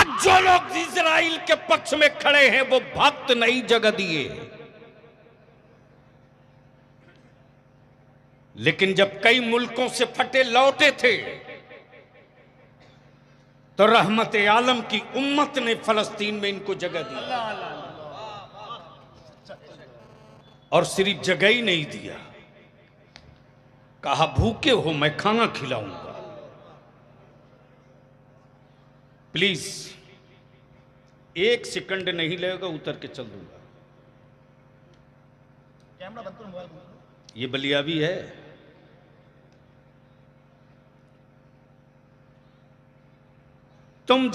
आज जो लोग इजराइल के पक्ष में खड़े हैं वो भक्त नहीं जगह दिए, लेकिन जब कई मुल्कों से फटे लौटे थे तो रहमत आलम की उम्मत ने फलस्तीन में इनको जगह दी। और सिर्फ जगह ही नहीं दिया, कहा भूखे हो मैं खाना खिलाऊंगा। प्लीज 1 सेकंड नहीं लगेगा, उतर के चल दूंगा। कैमरा बंद करो, मोबाइल बंद करो। ये बलियावी है। तुम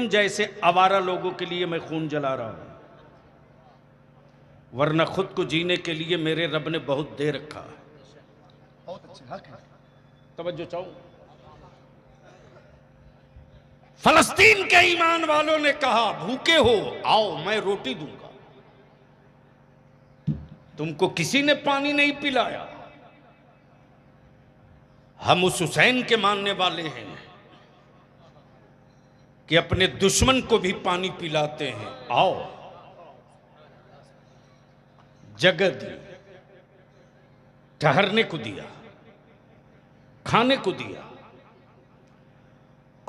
जैसे आवारा लोगों के लिए मैं खून जला रहा हूं, वरना खुद को जीने के लिए मेरे रब ने बहुत दे रखा है। बहुत अच्छा हक है, तवज्जो चाहो। फलस्तीन के ईमान वालों ने कहा भूखे हो आओ मैं रोटी दूंगा। तुमको किसी ने पानी नहीं पिलाया। हम उस हुसैन के मानने वाले हैं कि अपने दुश्मन को भी पानी पिलाते हैं। आओ, जगह दी, ठहरने को दिया, खाने को दिया।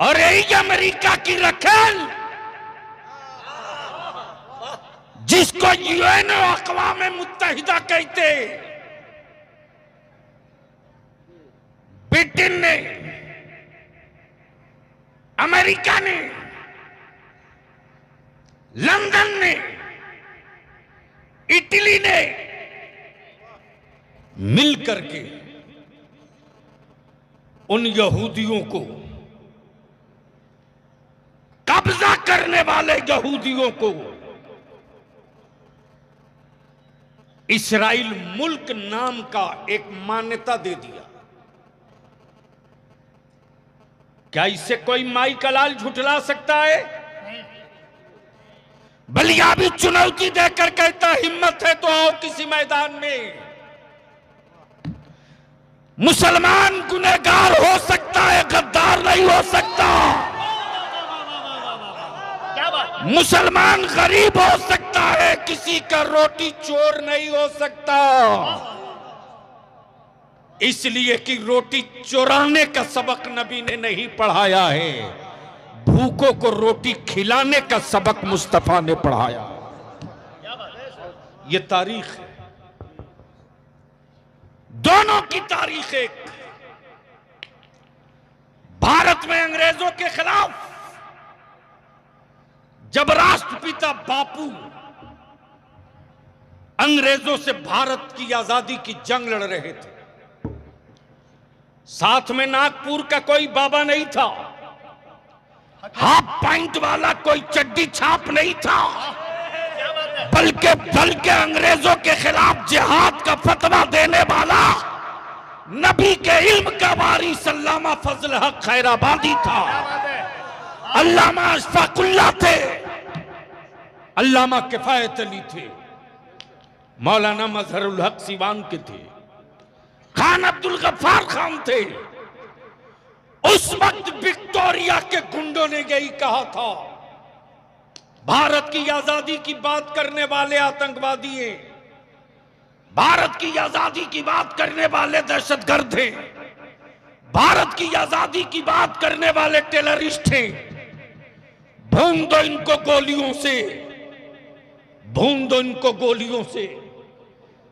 और यही अमेरिका की रखेल जिसको यूएन अक़वाम मुत्तहिदा कहते, ब्रिटेन ने, अमेरिका ने, लंदन ने, इटली ने मिलकर के उन यहूदियों को, कब्जा करने वाले यहूदियों को इस्राइल मुल्क नाम का एक मान्यता दे दिया। क्या इससे कोई माई का लाल झुठला सकता है? बलियावी चुनौती देकर कहता हिम्मत है तो आओ किसी मैदान में। मुसलमान गुनहगार हो सकता है, गद्दार नहीं हो सकता। मुसलमान गरीब हो सकता है, किसी का रोटी चोर नहीं हो सकता। इसलिए कि रोटी चुराने का सबक नबी ने नहीं पढ़ाया है, भूखों को रोटी खिलाने का सबक मुस्तफा ने पढ़ाया। ये तारीख है, दोनों की तारीख एक। भारत में अंग्रेजों के खिलाफ जब राष्ट्रपिता बापू अंग्रेजों से भारत की आजादी की जंग लड़ रहे थे, साथ में नागपुर का कोई बाबा नहीं था, हाफ पैंट वाला कोई चड्डी छाप नहीं था, बल्कि अंग्रेजों के खिलाफ जिहाद का फतवा देने वाला नबी के इल्म का वारिस अल्लामा फजल हक खैराबादी था, अल्लामा अशफाकुल्लाह थे, अल्लामा किफायत अली थे, मौलाना मजहरुल हक सीवान के थे, खान अब्दुल गफ्फार खान थे। उस वक्त विक्टोरिया के गुंडों ने यही कहा था, भारत की आजादी की बात करने वाले आतंकवादी हैं, भारत की आजादी की बात करने वाले दहशतगर्द हैं, भारत की आजादी की बात करने वाले टेररिस्ट हैं। भून दो इनको गोलियों से, भून दो इनको गोलियों से।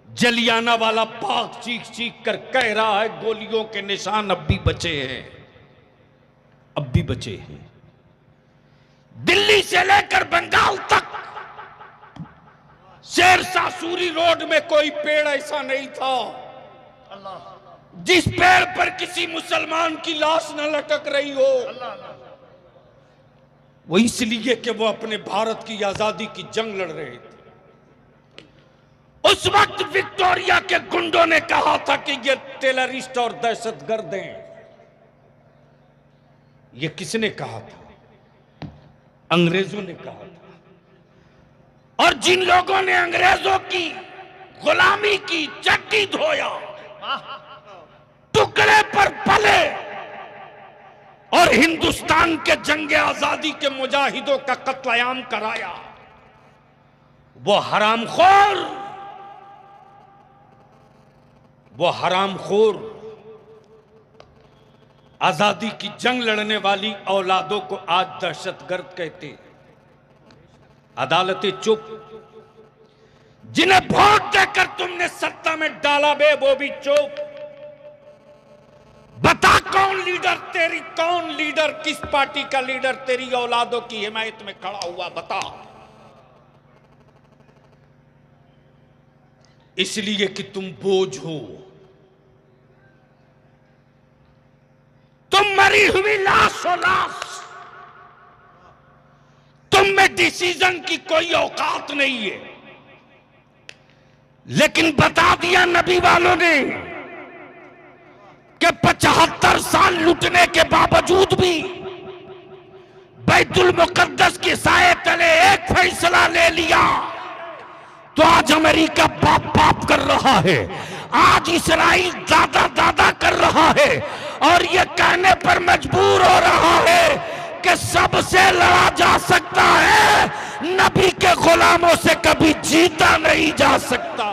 जलियाना वाला बाग चीख चीख कर कह रहा है गोलियों के निशान अब भी बचे हैं, अब भी बचे हैं। दिल्ली से लेकर बंगाल तक शेरशाह सूरी रोड में कोई पेड़ ऐसा नहीं था जिस पेड़ पर किसी मुसलमान की लाश न लटक रही हो। वो इसलिए कि वो अपने भारत की आजादी की जंग लड़ रहे थे। उस वक्त विक्टोरिया के गुंडों ने कहा था कि ये टेररिस्ट और दहशतगर्द हैं। ये किसने कहा था? अंग्रेजों ने कहा था। और जिन लोगों ने अंग्रेजों की गुलामी की, चट्टी धोया, टुकड़े पर पले, और हिंदुस्तान के जंगे आजादी के मुजाहिदों का कत्लेआम कराया, वो हरामखोर आजादी की जंग लड़ने वाली औलादों को आज दहशतगर्द कहते हैं। अदालतें चुप, जिन्हें वोट देकर तुमने सत्ता में डाला बे वो भी चुप। बता कौन लीडर किस पार्टी का लीडर तेरी औलादों की हिमायत में खड़ा हुआ, बता। इसलिए कि तुम बोझ हो, तुम मरी हुई लाश हो, लाश। तुम में डिसीजन की कोई औकात नहीं है। लेकिन बता दिया नबी वालों ने कि 75 साल लुटने के बावजूद भी बैतुल मुकद्दस के साए तले एक फैसला ले लिया, तो आज अमेरिका बाप बाप कर रहा है, आज इस्राइल दादा दादा कर रहा है, और ये कहने पर मजबूर हो रहा है कि सबसे लड़ा जा सकता है, नबी के गुलामों से कभी जीता नहीं जा सकता।